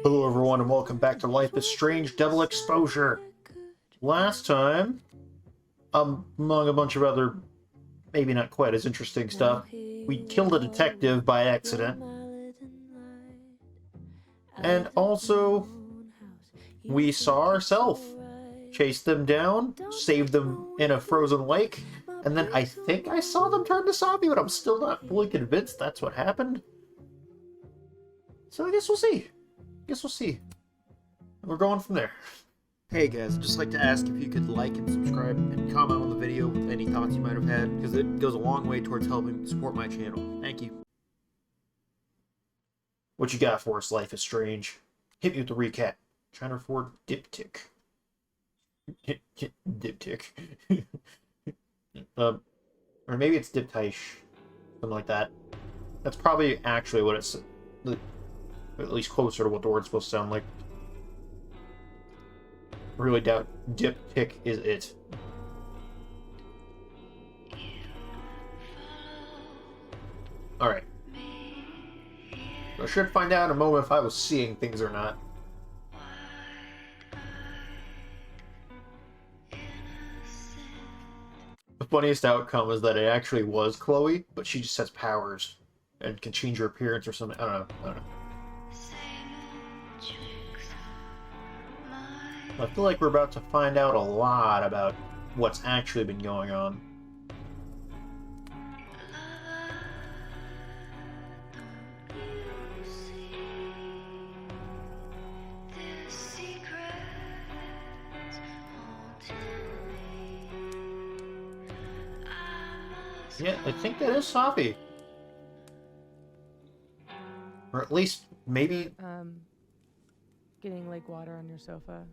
Hello everyone and welcome back to Life is Strange Devil Exposure. Last time, among a bunch of other, maybe not quite as interesting stuff, we killed a detective by accident. And also, we saw ourselves chase them down, save them in a frozen lake, and then I think I saw them turn to zombie, but I'm still not fully convinced that's what happened. So I guess we'll see. We're going from there. Hey guys, I'd just like to ask if you could like and subscribe and comment on the video with any thoughts you might have had, because it goes a long way towards helping support my channel. Thank you. What you got for us, Life is Strange? Hit me with the recap. China Ford Diptych. Diptych. Or maybe it's Diptyche. Something like that. That's probably actually what it's... at least closer to what the word's supposed to sound like. Really doubt Diptych is it. Alright. I should find out in a moment if I was seeing things or not. The funniest outcome is that it actually was Chloe, but she just has powers and can change her appearance or something. I don't know. I feel like we're about to find out a lot about what's actually been going on. Yeah, I think that is Sophie. Or at least, maybe... Getting lake water on your sofa.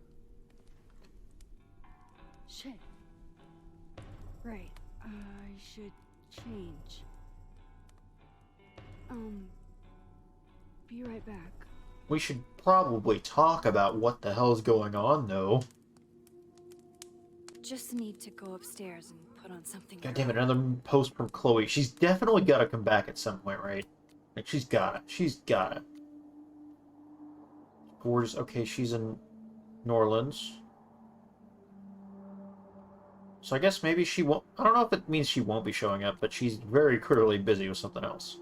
Shit. Right. I should change. Be right back. We should probably talk about what the hell's going on, though. Just need to go upstairs and put on something. God damn it, another post from Chloe. She's definitely gotta come back at some point, right? Like, she's gotta. Gorgeous. Okay, she's in New Orleans. So I guess maybe she won't... I don't know if it means she won't be showing up, but she's very clearly busy with something else.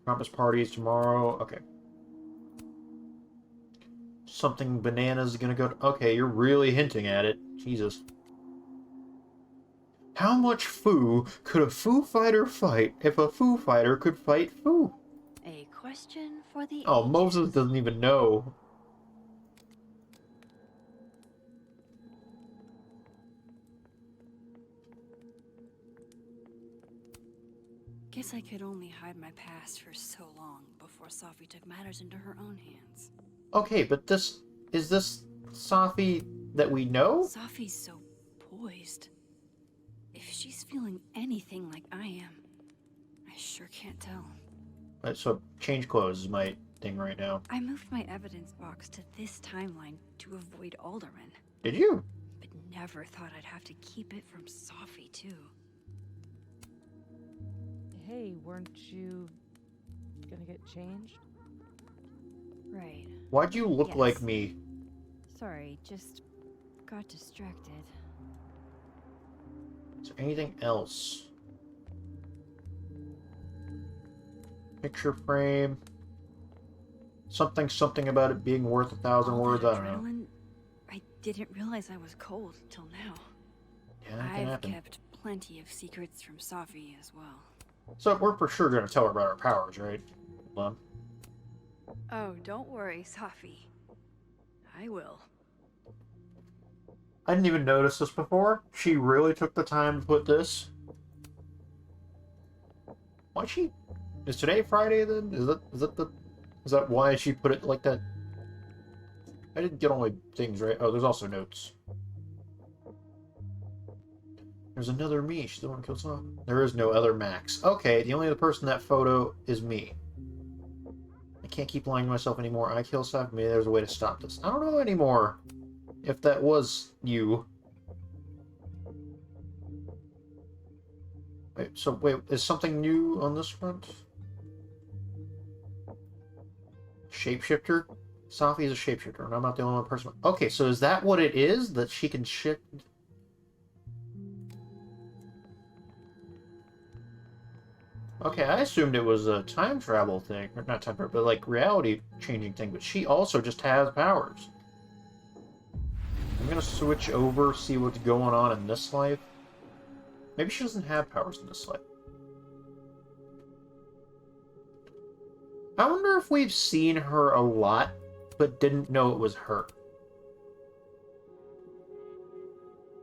Campus parties tomorrow. Okay. Something bananas gonna go... Okay, you're really hinting at it. Jesus. How much foo could a Foo Fighter fight if a Foo Fighter could fight Foo? A question for the Oh, ages. Moses doesn't even know. Guess I could only hide my past for so long before Sophie took matters into her own hands. Okay, but this... Is this Sophie that we know? Sophie's so poised. If she's feeling anything like I am, I sure can't tell. So, change clothes is my thing right now. I moved my evidence box to this timeline to avoid Alderman, Did you? but never thought I'd have to keep it from Sophie, too. Hey, weren't you gonna get changed? Right. Why'd you look Yes. like me? Sorry, just got distracted. Is there anything else? Picture frame. Something about it being worth 1,000 All words, that I don't know. adrenaline, I didn't realize I was cold till now. Yeah, that can I've happen. kept plenty of secrets from Sophie as well. So, we're for sure going to tell her about our powers, right? Hold on. Oh, don't worry, Sophie. I will. I didn't even notice this before. She really took the time to put this. Why she... Is today Friday then? Is that why she put it like that? I didn't get all my things right. Oh, there's also notes. There's another me. She's the one who kills off. There is no other Max. Okay, the only other person in that photo is me. I can't keep lying to myself anymore. I kill Sophie. Maybe there's a way to stop this. I don't know anymore if that was you. Wait, is something new on this front? Shapeshifter? Safi is a shapeshifter, and I'm not the only one person. Okay, so is that what it is? That she can shift? Okay, I assumed it was a time travel thing. Or not time travel, but like reality changing thing. But she also just has powers. I'm gonna switch over, see what's going on in this life. Maybe she doesn't have powers in this life. I wonder if we've seen her a lot, but didn't know it was her.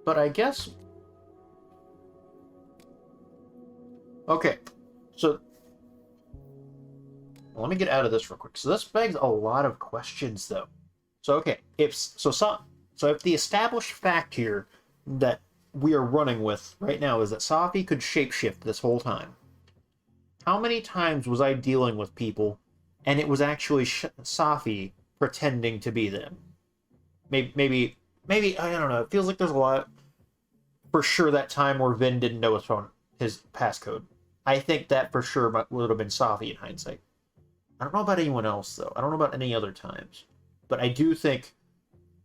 But I guess... Okay, so... Let me get out of this real quick. So this begs a lot of questions, though. So, okay, so if the established fact here that we are running with right now is that Safi could shapeshift this whole time, how many times was I dealing with people and it was actually Safi pretending to be them? Maybe, I don't know. It feels like there's a lot. For sure, that time where Vin didn't know his passcode. I think that for sure would have been Safi in hindsight. I don't know about anyone else, though. I don't know about any other times. But I do think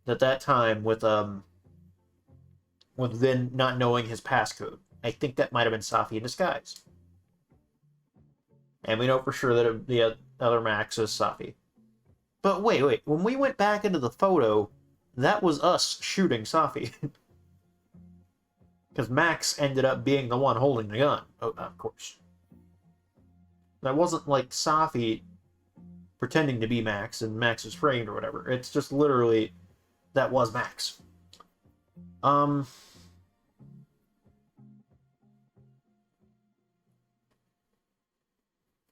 that time with Vin not knowing his passcode, I think that might have been Safi in disguise. And we know for sure that the other Max is Safi. But wait. When we went back into the photo, that was us shooting Safi. Because Max ended up being the one holding the gun. Oh, of course. That wasn't like Safi pretending to be Max and Max is framed or whatever. It's just literally that was Max.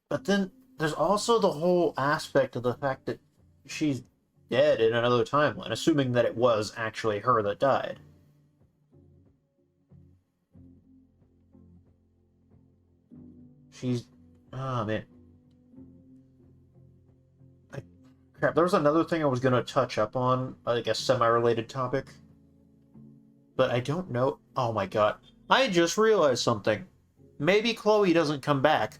But then there's also the whole aspect of the fact that she's dead in another timeline, assuming that it was actually her that died. She's... Oh, man. Crap, there was another thing I was going to touch up on, like a semi-related topic. But I don't know... Oh my god. I just realized something. Maybe Chloe doesn't come back.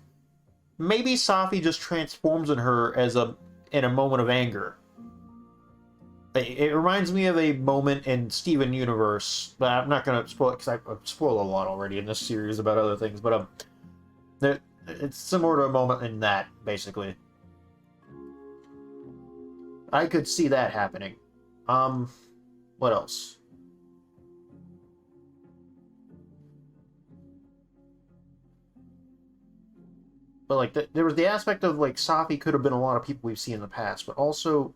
Maybe Safi just transforms in her in a moment of anger. It reminds me of a moment in Steven Universe, but I'm not going to spoil it because I've spoiled a lot already in this series about other things, but it's similar to a moment in that, basically. I could see that happening. What else? But, like, there was the aspect of, like, Safi could have been a lot of people we've seen in the past, but also...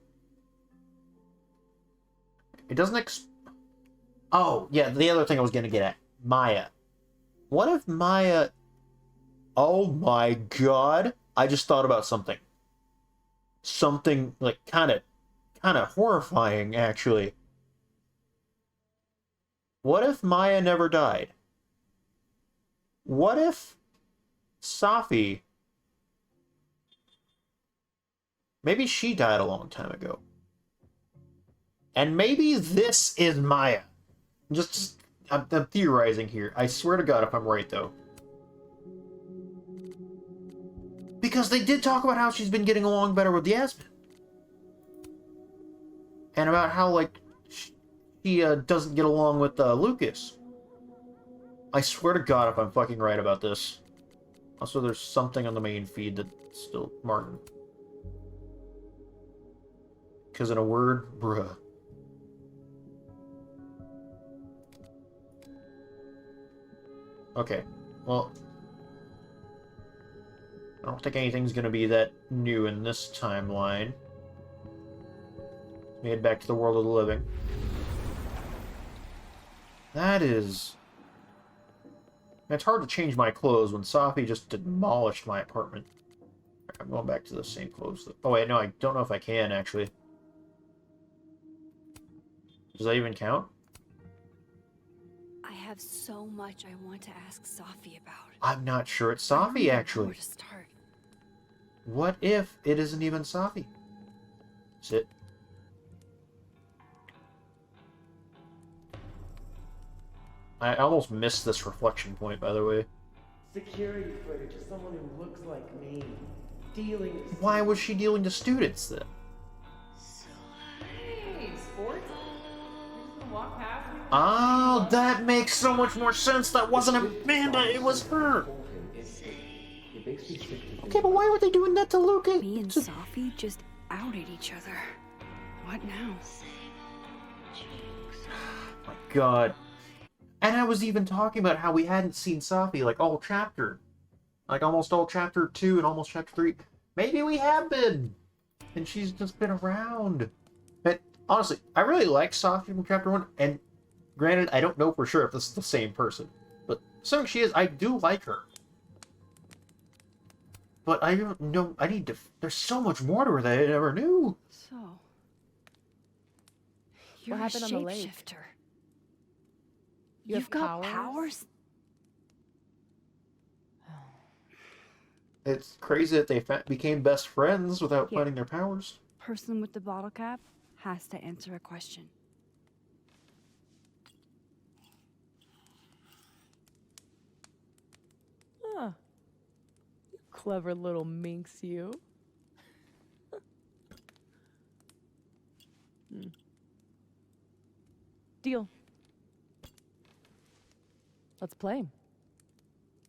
It doesn't Oh, yeah, the other thing I was going to get at. Maya. What if Maya... Oh my god! I just thought about something. Something, like, kind of horrifying, actually. What if Maya never died? What if Safi... Maybe she died a long time ago. And maybe this is Maya. I'm theorizing here. I swear to God if I'm right, though. Because they did talk about how she's been getting along better with Yasmin. And about how, like, she doesn't get along with Lucas. I swear to God if I'm fucking right about this. Also, there's something on the main feed that's still Martin. Because in a word, bruh. Okay, well... I don't think anything's gonna be that new in this timeline. Let me head back to the world of the living. That is... It's hard to change my clothes when Safi just demolished my apartment. I'm going back to the same clothes. Oh wait, no, I don't know if I can, actually. Does that even count? I have so much I want to ask Safi about. I'm not sure it's Safi, actually. Where to start? What if it isn't even Safi? Sit. I almost missed this reflection point, by the way. Security footage of someone who looks like me. Dealing with Why was she dealing to students then? Hey, sports? You're just gonna walk past me? Oh, that makes so much more sense. That wasn't Amanda, it was her. It makes me sick to think Okay, but why were they doing that to Luca? Me and Sophie just outed each other. What now? My God. And I was even talking about how we hadn't seen Safi like all chapter. Like almost all chapter 2 and almost chapter 3. Maybe we have been. And she's just been around. But honestly, I really like Safi from chapter 1. And granted, I don't know for sure if this is the same person. But assuming she is, I do like her. But I don't know. I need to. There's so much more to her that I never knew. So, you're happened a on the lake? shapeshifter. You You've have got powers? powers? It's crazy that they became best friends without Here. finding their powers. Person with the bottle cap has to answer a question. Huh. You clever little minx, you. Deal. Let's play.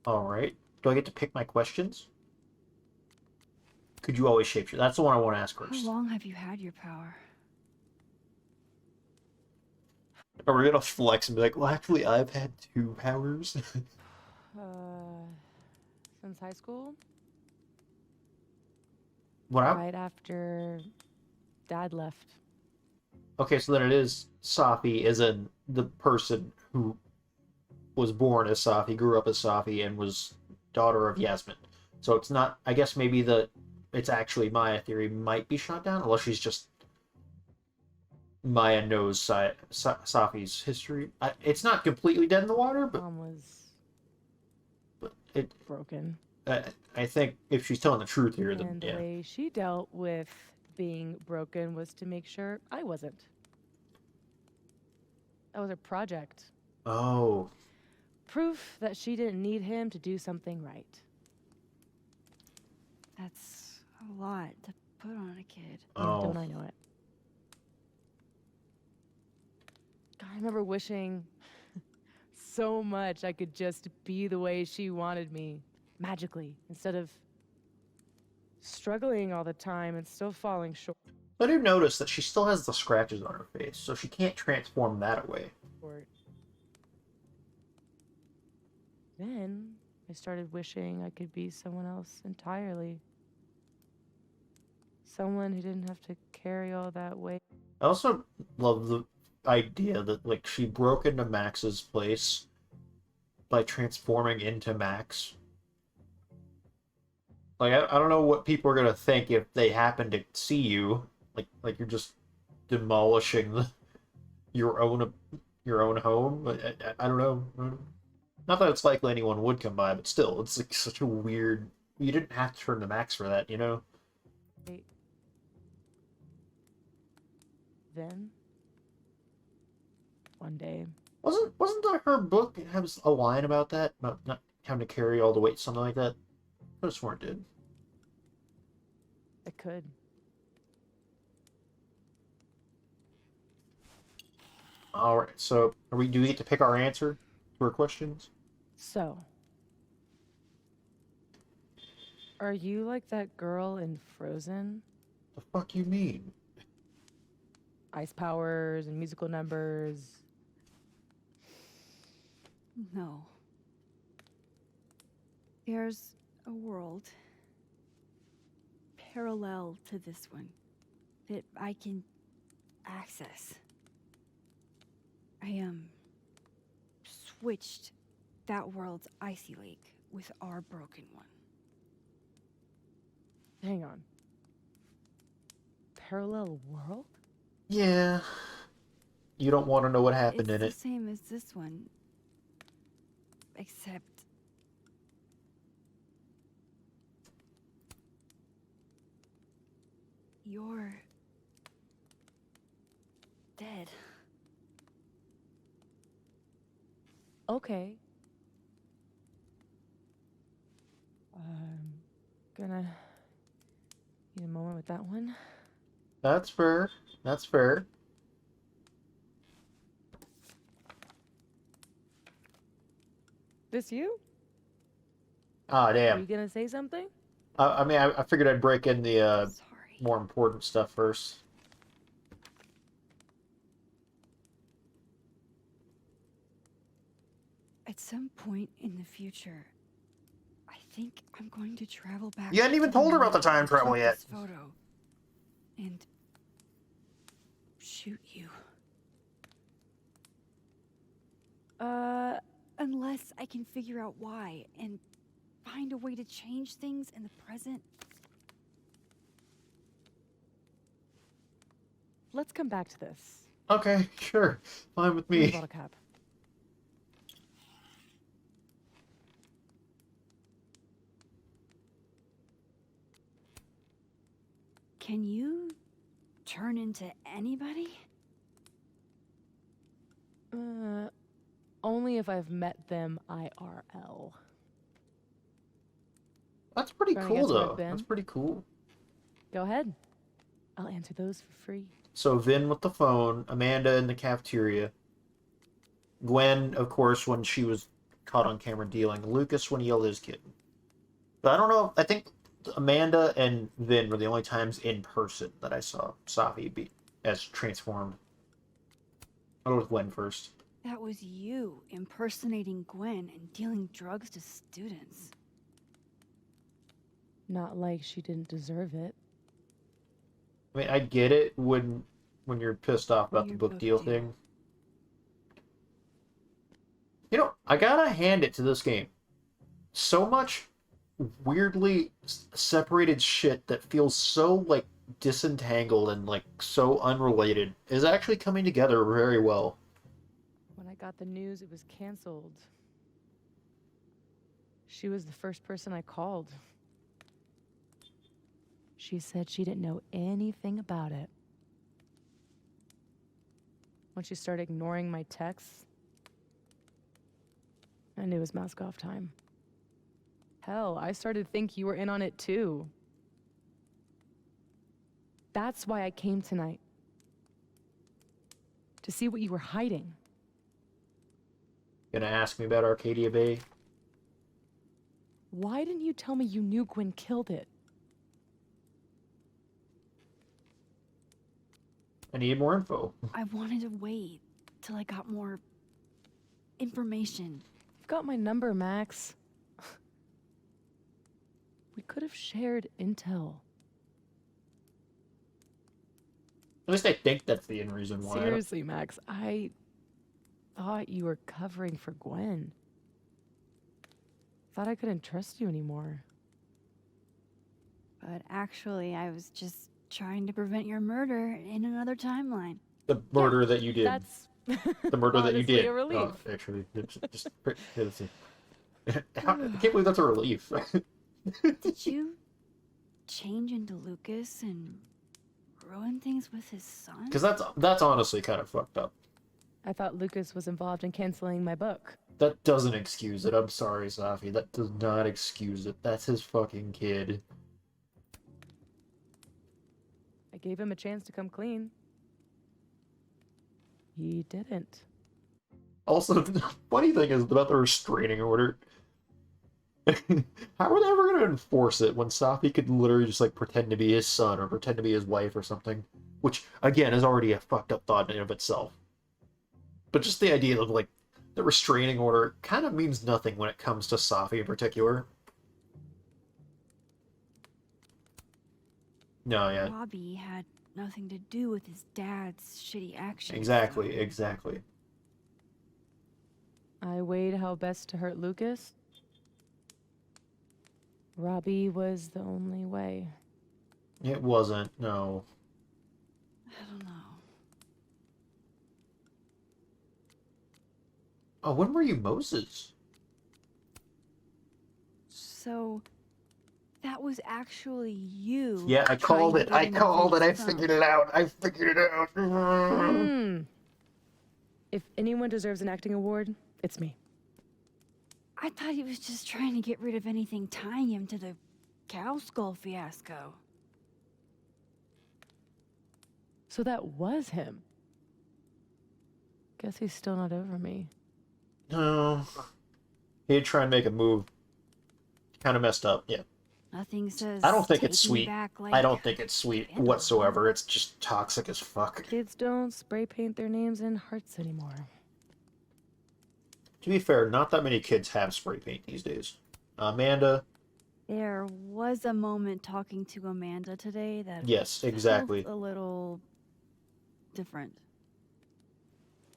Alright. Do I get to pick my questions? Could you always shapeshift? That's the one I want to ask How first. long have you had your power? Are we gonna flex and be like, well, actually, I've had 2 powers? Since high school? What I... Right after Dad left. Okay, so then it is Safi as in the person who was born as Safi, grew up as Safi, and was daughter of Yasmin. So it's not... I guess maybe it's actually Maya theory might be shot down, unless she's just... Maya knows Safi's history. It's not completely dead in the water, but Mom was it... broken. I think if she's telling the truth here, then And the yeah. way she dealt with being broken was to make sure I wasn't. That was her project. Oh, Proof that she didn't need him to do something right. That's a lot to put on a kid. Yeah, oh. don't I know it? God, I remember wishing so much I could just be the way she wanted me, magically, instead of struggling all the time and still falling short. I do notice that she still has the scratches on her face, so she can't transform that away. Then I started wishing I could be someone else entirely. Someone who didn't have to carry all that weight. I also love the idea that, like, she broke into Max's place by transforming into Max. Like, I don't know what people are gonna think if they happen to see you. Like you're just demolishing your own home. I don't know. Not that it's likely anyone would come by, but still, it's like such a weird... You didn't have to turn to Max for that, you know? Then, one day, Wasn't that her book? It has a line about that? About not having to carry all the weight, something like that? I could have sworn it did. I could. Alright, so do we get to pick our answer to our questions? So, are you like that girl in Frozen? The fuck you mean? Ice powers and musical numbers. No. There's a world parallel to this one that I can access. I switched that world's icy lake with our broken one. Hang on. Parallel world? Yeah. You don't want to know what happened in It's it. the same as this one, except you're dead. Okay. I'm gonna with that one. That's fair. That's fair. This you? Ah, Are damn. you gonna say something? I mean, I figured I'd break in the Sorry. more important stuff first. At some point in the future, I think I'm going to travel back. You hadn't even to the told her about the night time we travel took yet. this photo and shoot you. Unless I can figure out why and find a way to change things in the present. Let's come back to this. Okay, sure. Fine with Where's the me. bottle cap? Can you turn into anybody? Only if I've met them IRL. That's pretty Trying to cool, guess where I've though. been? That's pretty cool. Go ahead. I'll answer those for free. So Vin with the phone, Amanda in the cafeteria, Gwen, of course, when she was caught on camera dealing, Lucas when he yelled at his kid. But I don't know. I think Amanda and Vin were the only times in person that I saw Safi be as transformed. I'll go with Gwen first. That was you impersonating Gwen and dealing drugs to students. Not like she didn't deserve it. I mean, I get it when you're pissed off about the Your book book deal deal. thing. You know, I gotta hand it to this game. So much weirdly separated shit that feels so, like, disentangled and, like, so unrelated is actually coming together very well. When I got the news it was canceled, she was the first person I called. She said she didn't know anything about it. When she started ignoring my texts, I knew it was mask off time. Hell, I started to think you were in on it too. That's why I came tonight. To see what you were hiding. Gonna ask me about Arcadia Bay? Why didn't you tell me you knew Gwen killed it? I need more info. I wanted to wait till I got more information. You've got my number, Max. We could have shared intel. At least I think that's the end reason why. Seriously, Max, I thought you were covering for Gwen. Thought I couldn't trust you anymore. But actually, I was just trying to prevent your murder in another timeline. The murder that you did. That's The murder that you honestly did. a relief. Oh, actually, it's just I can't believe that's a relief. Did you change into Lucas and ruin things with his son? Because that's honestly kind of fucked up. I thought Lucas was involved in canceling my book. That doesn't excuse it. I'm sorry, Safi. That does not excuse it. That's his fucking kid. I gave him a chance to come clean. He didn't. Also, the funny thing is about the restraining order. How are they ever going to enforce it when Safi could literally just, like, pretend to be his son or pretend to be his wife or something? Which, again, is already a fucked up thought in and of itself. But just the idea of, like, the restraining order kind of means nothing when it comes to Safi in particular. No, yeah. Robbie had nothing to do with his dad's shitty actions. Exactly, exactly. I weighed how best to hurt Lucas. Robbie was the only way. It wasn't, no. I don't know. Oh, when were you Moses? So, that was actually you. Yeah, I called trying it. to I get in called it. I Vic's phone. figured it out. I figured it out. Hmm. If anyone deserves an acting award, it's me. I thought he was just trying to get rid of anything tying him to the cow skull fiasco. So that was him. Guess he's still not over me. No. He'd try and make a move. Kind of messed up, yeah. Nothing says I don't think take it's me sweet. back like I don't think it's sweet Vandalism. whatsoever. It's just toxic as fuck. Kids don't spray paint their names in hearts anymore. To be fair, not that many kids have spray paint these days. Amanda, There was a moment talking to Amanda today that yes, exactly. felt a little different.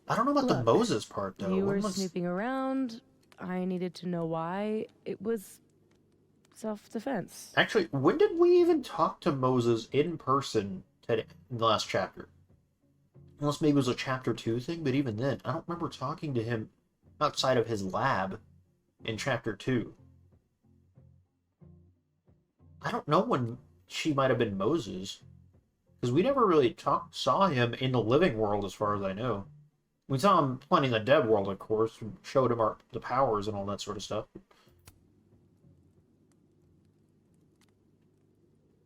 I don't know about the Look, Moses part, though. You When were was- snooping around. I needed to know why. It was self-defense. Actually, when did we even talk to Moses in person today, in the last chapter? Unless maybe it was a chapter 2 thing, but even then, I don't remember talking to him outside of his lab in chapter 2. I don't know when she might have been Moses, because we never really saw him in the living world as far as I know. We saw him plenty in the dead world, of course, and showed him the powers and all that sort of stuff.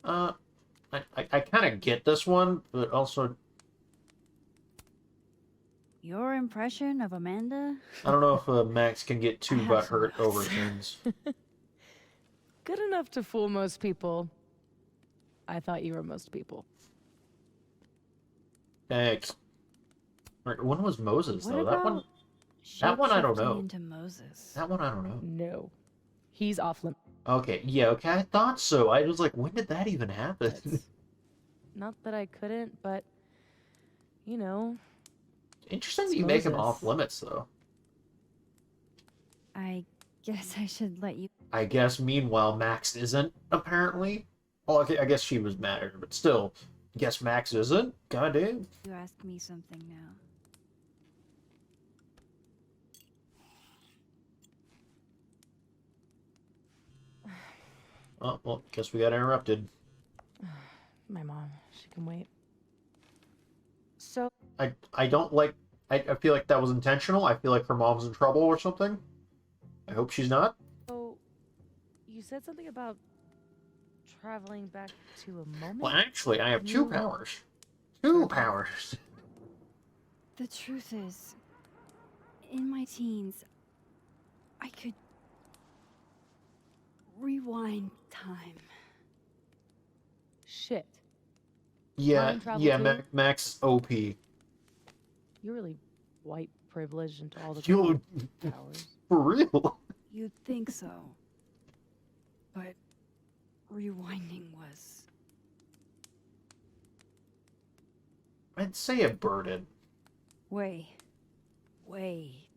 I kind of get this one, but also Your impression of Amanda? I don't know if Max can get too I have butthurt some over notes. things. Good enough to fool most people. I thought you were most people. Thanks. Right, when was Moses, What though? That one, about that one I don't shape-shifting know. into Moses. that one I don't know. No. He's off limits. Okay, yeah, okay, I thought so. I was like, when did that even happen? Not that I couldn't, but, you know, Interesting that It's you make him Moses. off limits, though. I guess I should let you. I guess, meanwhile, Max isn't, apparently. Well, okay, I guess she was mad at her, but still, guess Max isn't? Goddamn. You ask me something now. Oh, well, guess we got interrupted. my mom, she can wait. So, I don't like... I feel like that was intentional. I feel like her mom's in trouble or something. I hope she's not. you said something about traveling back to a moment? Well, actually, I have two You- powers. Two powers. The truth is, in my teens, I could rewind time. Shit. Yeah, Time travel yeah, too? Max OP. You're really white privileged into all the You, powers. for real? You'd think so. But rewinding was. I'd say a burden. Way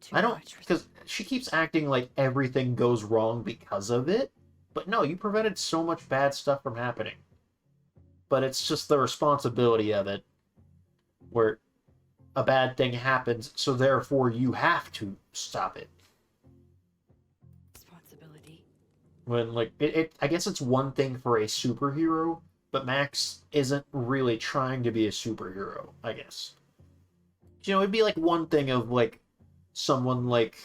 too I don't, much. because she keeps acting like everything goes wrong because of it. But no, you prevented so much bad stuff from happening. But it's just the responsibility of it, where a bad thing happens, so therefore you have to stop it. Responsibility. When, like, I guess it's one thing for a superhero, but Max isn't really trying to be a superhero, I guess. You know, it'd be like one thing of, like, someone like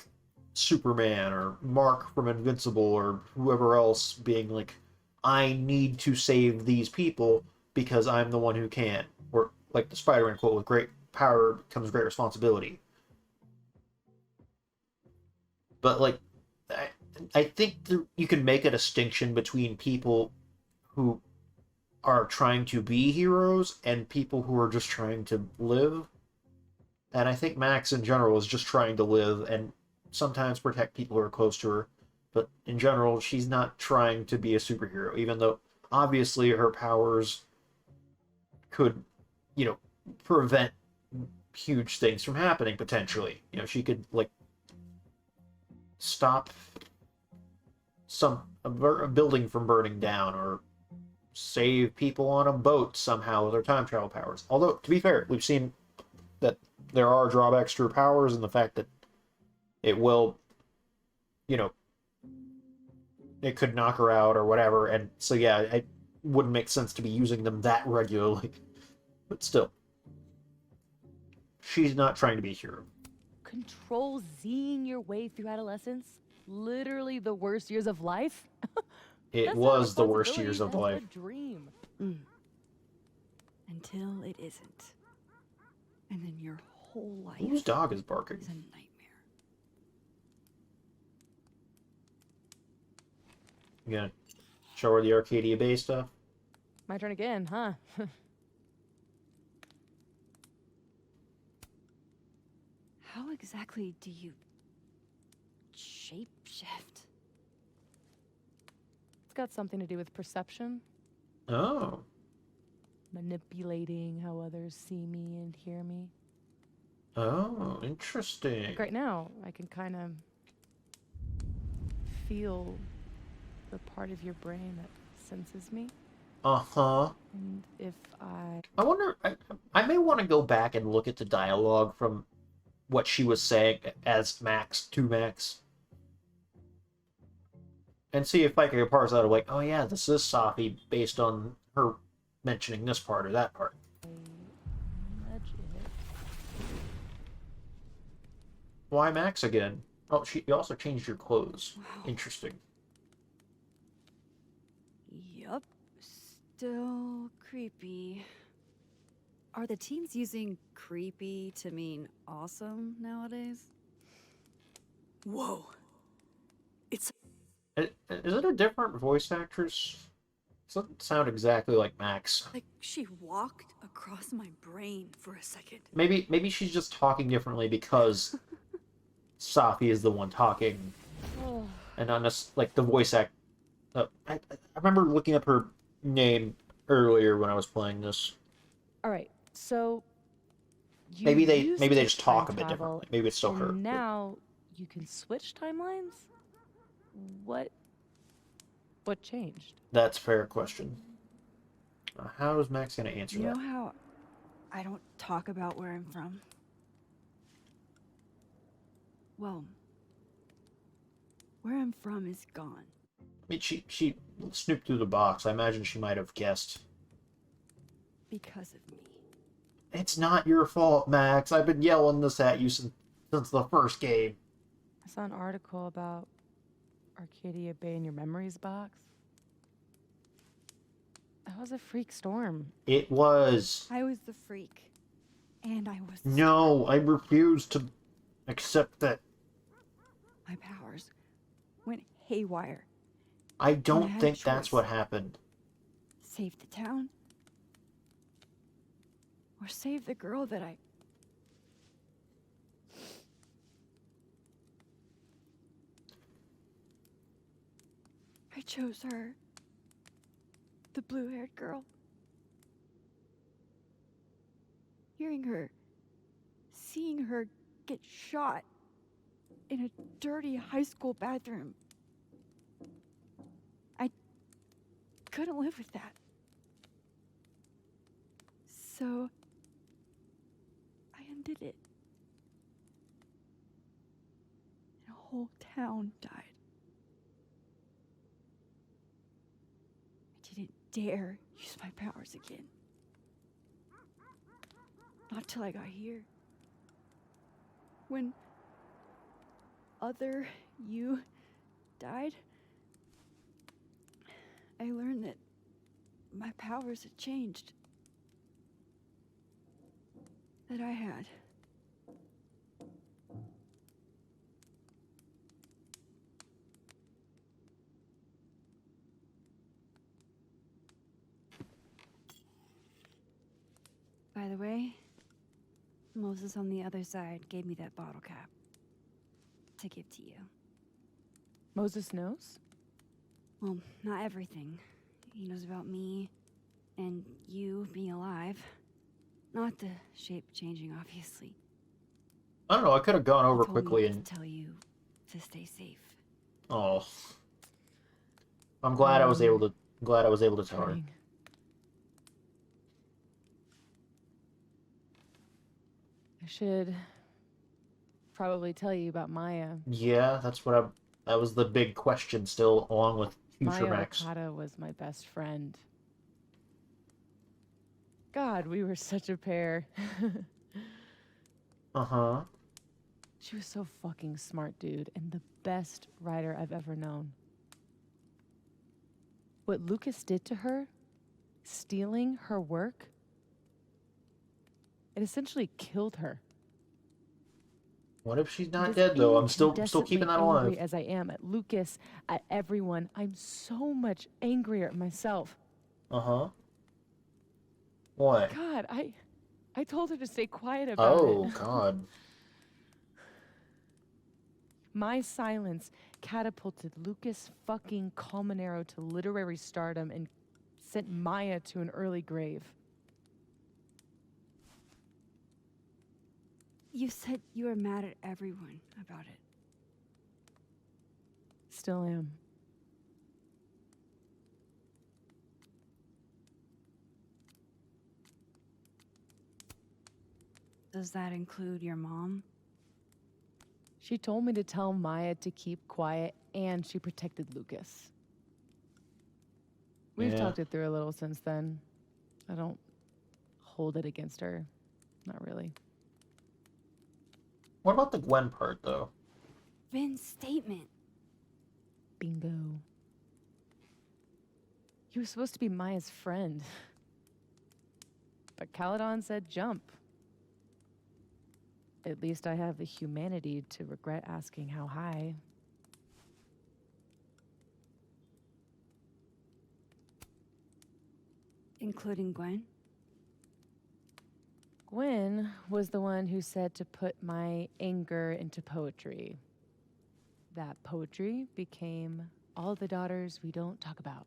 Superman or Mark from Invincible or whoever else being like, I need to save these people because I'm the one who can. Or, like the Spider-Man quote, with great power comes great responsibility. But, like, I think you can make a distinction between people who are trying to be heroes and people who are just trying to live. And I think Max in general is just trying to live and sometimes protect people who are close to her. But in general, she's not trying to be a superhero, even though obviously her powers could, you know, prevent huge things from happening potentially. You know, she could, like, stop a building from burning down or save people on a boat somehow with her time travel powers. Although, to be fair, we've seen that there are drawbacks to her powers and the fact that it will, you know, it could knock her out or whatever. And so, yeah, it wouldn't make sense to be using them that regularly. But still, she's not trying to be a hero. Control Zing your way through adolescence? Literally the worst years of life? It That's was not the worst responsibility, years of that's life. a dream. Until it isn't. And then your whole life Whose dog is barking? is a nightmare. You gonna show her the Arcadia Bay stuff? My turn again, huh? How exactly do you shapeshift? It's got something to do with perception, Oh. manipulating how others see me and hear me. Oh, interesting. Like right now, I can kind of feel the part of your brain that senses me. Uh-huh. And if I wonder, I may want to go back and look at the dialogue from what she was saying as Max to Max. And see if I can parse out of like, oh yeah, this is Safi based on her mentioning this part or that part. nudge it, Why Max again? Oh, you also changed your clothes. Wow. Interesting. Yup. Still creepy. Are the teens using creepy to mean awesome nowadays? Whoa. It's Is it a different voice actress? It doesn't sound exactly like Max. like she walked across my brain for a second. Maybe she's just talking differently because Safi is the one talking, oh, and not like the voice act. I remember looking up her name earlier when I was playing this. all right. So you Maybe they used maybe they to just talk a time bit travel, differently. Maybe it's still and her. but- now you can switch timelines. What changed? That's a fair question. How is Max gonna answer You that? know how I don't talk about where I'm from? Well, where I'm from is gone. I mean, she snooped through the box. I imagine she might have guessed. Because of me. It's not your fault, Max. I've been yelling this at you since the first game. I saw an article about Arcadia Bay in your memories box. That was a freak storm. It was. I was the freak. And I was the No, I refuse to accept that. My powers went haywire. I don't had a think that's choice. what happened. Save the town? Or save the girl that I chose her. The blue-haired girl. Hearing her, seeing her get shot in a dirty high school bathroom. I couldn't live with that. So I undid it. And a whole town died. I didn't dare use my powers again. Not till I got here. When other you died, I learned that my powers had changed. That I had. By the way, Moses on the other side gave me that bottle cap to give to you. Moses knows? Well, not everything. He knows about me and you being alive. Not the shape changing, obviously. I don't know. I could have gone over He told me quickly to and. tell you to stay safe. Oh. I'm glad I was able to. Glad I was able to tell her. Dang. I should probably tell you about Maya. Yeah, that's what I. That was the big question still, along with Future Maya Max. Okada was my best friend. God, we were such a pair. Uh-huh. She was so fucking smart, dude, and the best writer I've ever known. What Lucas did to her, stealing her work, It essentially killed her. What if she's not As dead though? I'm still keeping that incandescently alive. angry as I am at Lucas, at everyone, I'm so much angrier at myself. Uh-huh. What? God, I told her to stay quiet about Oh, it. God. My silence catapulted Lucas fucking Colmenero to literary stardom and sent Maya to an early grave. You said you were mad at everyone about it. Still am. Does that include your mom? She told me to tell Maya to keep quiet, and she protected Lucas. We've Yeah. talked it through a little since then. I don't hold it against her. Not really. What about the Gwen part, though? Vin's statement. Bingo. You were supposed to be Maya's friend. But Caledon said jump. At least I have the humanity to regret asking how high. Including Gwen? Gwen was the one who said to put my anger into poetry. That poetry became All the Daughters We Don't Talk About.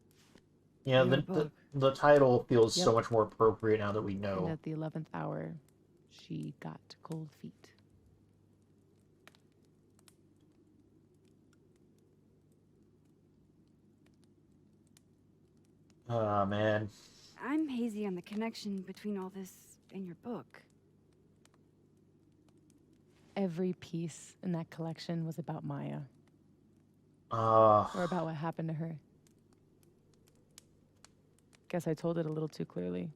Yeah, Your the book. title feels so Yep. much more appropriate now that we And know. at the 11th hour, she got cold feet. Ah, man. I'm hazy on the connection between all this and your book. Every piece in that collection was about Maya, Ah. or about what happened to her. Guess I told it a little too clearly.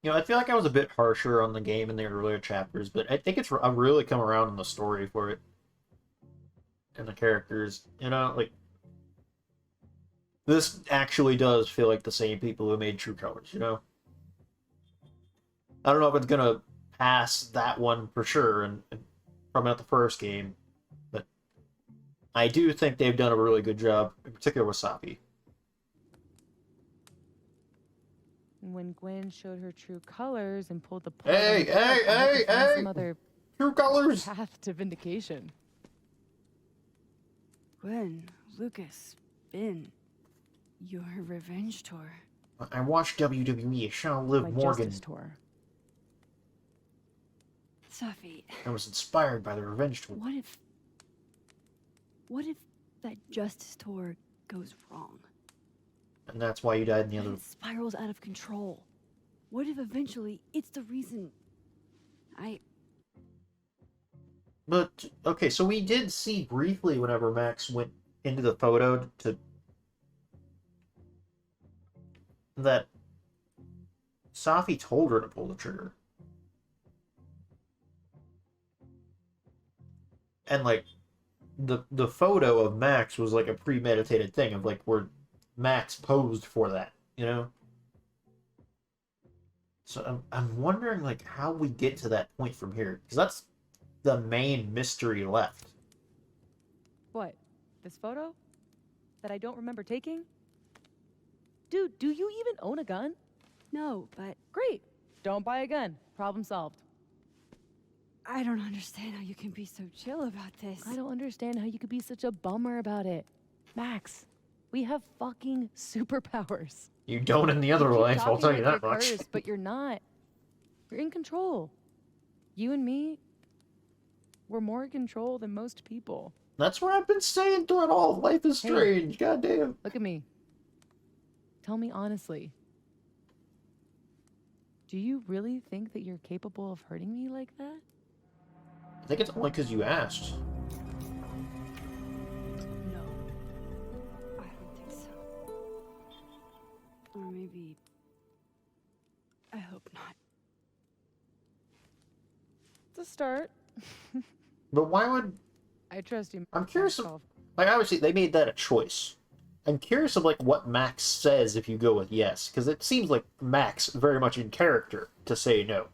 You know, I feel like I was a bit harsher on the game in the earlier chapters, but I think I've really come around in the story for it. And the characters. You know, like... This actually does feel like the same people who made True Colors, you know? I don't know if it's gonna pass that one for sure, and from out the first game, but I do think they've done a really good job, in particular with Safi. And when Gwen showed her true colors and pulled the plug Hey, on the dog, I had to find some other True Colors! path to vindication. Gwen, Lucas, Vin. Your revenge tour. I watched WWE, Sean Liv My Morgan. justice tour. Safi, I was inspired by the revenge tour. what if that justice tour goes wrong? And that's why you died in the What if other... it spirals out of control? What if eventually it's the reason But, okay, so we did see briefly whenever Max went into the photo to... that Safi told her to pull the trigger. And, like, the photo of Max was, like, a premeditated thing of, like, where Max posed for that, you know? So I'm wondering, like, how we get to that point from here. Because that's the main mystery left. What? This photo? That I don't remember taking? Dude, do you even own a gun? No, but Great. Don't buy a gun. Problem solved. I don't understand how you can be so chill about this. I don't understand how you could be such a bummer about it. Max, we have fucking superpowers. You don't in the other You keep life, I'll talking tell you like that you're much. cursed, but you're not. You're in control. You and me, we're more in control than most people. That's what I've been saying through it all. Life is Hey. strange, goddamn. Look at me. Tell me honestly. Do you really think that you're capable of hurting me like that? I think it's only because you asked. No. I don't think so. Or maybe... I hope not. It's a start. But why would... I trust you. I'm curious myself. Like, obviously, they made that a choice. I'm curious of, like, what Max says if you go with yes. Because it seems like Max very much in character to say no.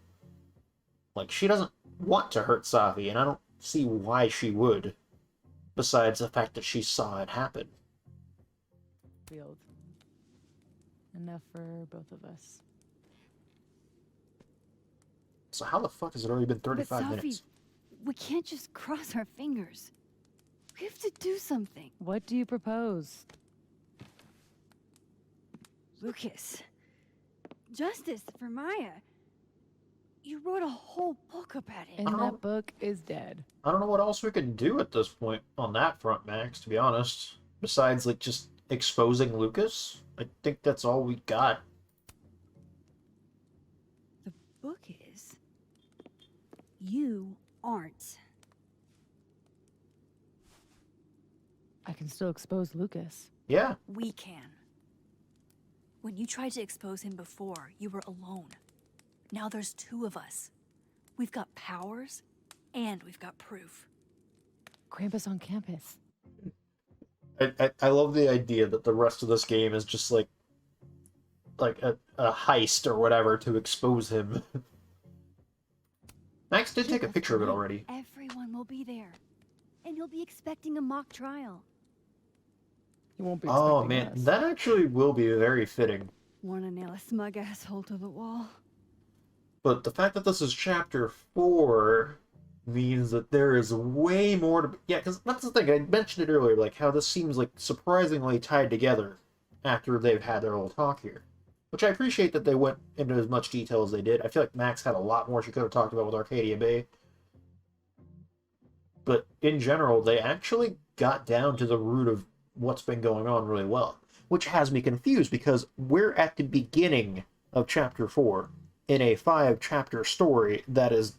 Like, she doesn't want to hurt Savi, and I don't see why she would, besides the fact that she saw it happen. Field. Enough for both of us. So how the fuck has it already been 35 Safi, minutes? we can't just cross our fingers. We have to do something. What do you propose? Lucas. Justice for Maya. You wrote a whole book about it. And don't know. that book is dead. I don't know what else we can do at this point on that front, Max, to be honest. Besides, like, just exposing Lucas. I think that's all we got. The book is... You aren't. I can still expose Lucas. Yeah. We can. When you tried to expose him before, you were alone. Now there's two of us. We've got powers, and we've got proof. Krampus on campus. I love the idea that the rest of this game is just like a heist or whatever to expose him. Max did take a picture of it already. Everyone will be there. And you'll be expecting a mock trial. He won't be Oh expecting man, us. that actually will be very fitting. Wanna nail a smug asshole to the wall? But the fact that this is chapter 4 means that there is way more to... Yeah, because that's the thing, I mentioned it earlier, like how this seems like surprisingly tied together after they've had their little talk here. Which I appreciate that they went into as much detail as they did. I feel like Max had a lot more she could have talked about with Arcadia Bay. But in general, they actually got down to the root of what's been going on really well. Which has me confused, because we're at the beginning of chapter 4 in a 5-chapter story that is,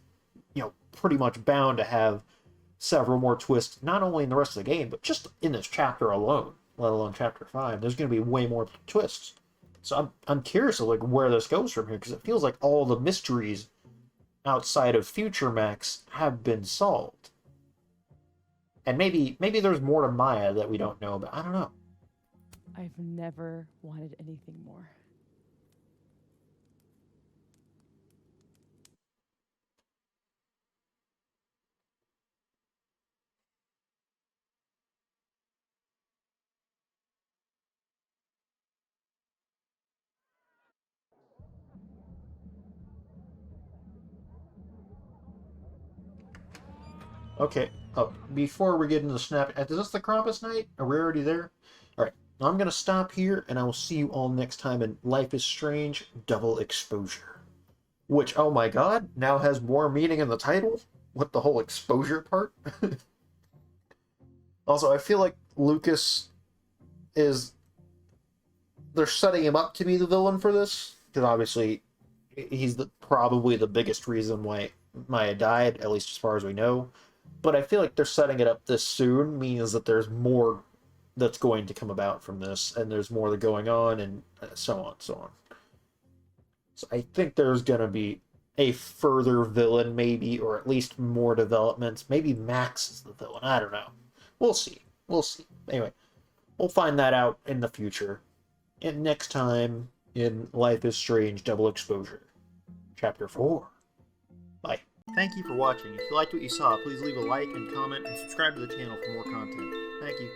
you know, pretty much bound to have several more twists, not only in the rest of the game, but just in this chapter alone, let alone chapter 5. There's going to be way more twists. So I'm curious of like where this goes from here, because it feels like all the mysteries outside of Future Max have been solved. And maybe there's more to Maya that we don't know about. I don't know. I've never wanted anything more. Okay. Oh, before we get into the snap, is this the Krampus night? Are we already there? Alright. I'm going to stop here, and I will see you all next time in Life is Strange Double Exposure. Which, oh my god, now has more meaning in the title? With the whole exposure part? Also, I feel like Lucas is... They're setting him up to be the villain for this. Because obviously, he's probably the biggest reason why Maya died, at least as far as we know. But I feel like they're setting it up this soon means that there's more that's going to come about from this, and there's more going on, and so on, so on. So I think there's going to be a further villain, maybe, or at least more developments. Maybe Max is the villain. I don't know. We'll see. We'll see. Anyway, we'll find that out in the future. And next time in Life is Strange Double Exposure, Chapter 4. Bye. Thank you for watching. If you liked what you saw, please leave a like and comment and subscribe to the channel for more content. Thank you.